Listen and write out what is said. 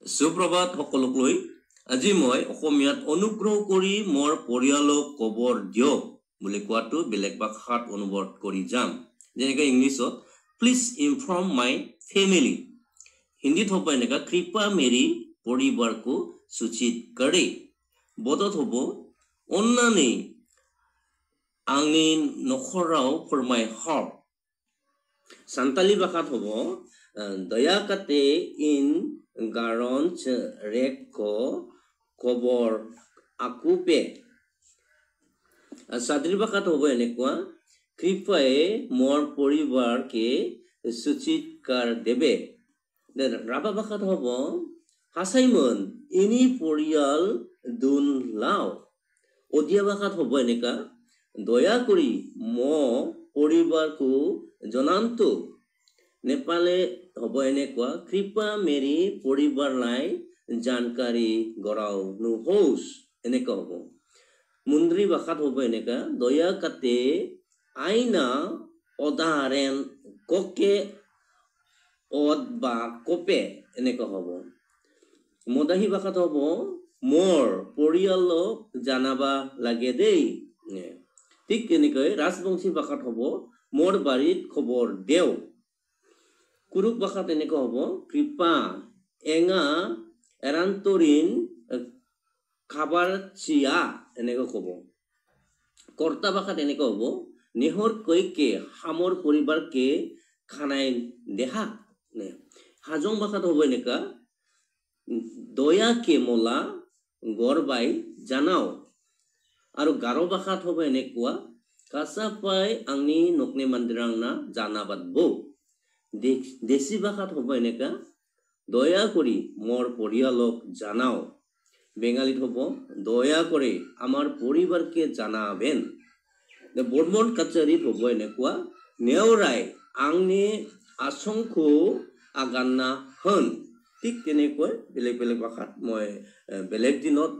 সুপ্ৰভাত সকলোলৈ আজি মই অসমীয়াত অনুগ্ৰহ কৰি মোৰ পৰিয়ালক খবৰ দিয়ক বুলি কোৱাটো বেলেগ ভাষাত অনুবাদ কৰি যাম যেনেকৈ ইংলিছত প্লিজ ইনফৰ্ম মাই ফেমিলি হিন্দীত হ'ব এনেকা কৃপা মেৰি परिवार को सूचित करे बदत हबो अन्नानै आंनि नखराव फोरमाय हर सान्ताली भाषात हबो दया काते इन गारन्स रेक को खबर आकुपे साद्री भाषात हबो এনেকুৱা कृपाए मोर परिवार के सूचित कर देबे राभा भाषात हबो हासाइमोन इनि परियाल दुन लाव ओडिया भाषात हबो এনেকা दया करी मो परिवार को जनान्तो नेपाले हबो এনেকুৱা कृपा मेरी परिवार लाई जानकारी गराव नु होस এনেকা हबो मुन्द्री भाषात हबो এনেকা दया काते आइना ओदारेन कोके ओद बा कोपे এনেকা हबो मदाही भाषात हबो मोर परियालक जानाबा लागे देई ठीक তেনেকৈ राजबंशी भाषात हबो मोर बारित खबर देव कुरुक भाषात এনেকৈ हबो कृपा एंगा एरान्तरिन खाबार चिया এনেকৈ हबो कर्ता भाषात এনেকৈ हबो नेहर कइके हामर परिवार के खानाय देहा ने हाजं भाषात हबो এনেকা दया के मोला गरबाई जानाव आरो गारो भाषात हबो এনেকুৱা कासापाय आंनि नकने मन्दिरांना जानाबादबो देशी भाषात हबो এনেকা दया करी मोर परियालक जानाव बेंगालीत हबो दया करे आमार परिवार के जानाबेन बर्मन काचारीत हबो এনেকুৱা नेवराय आंनि आसंखौ आगानना होन ठीक তেনেকৈ बेलेग बेलेग भाषात मैं बेलेग दिनत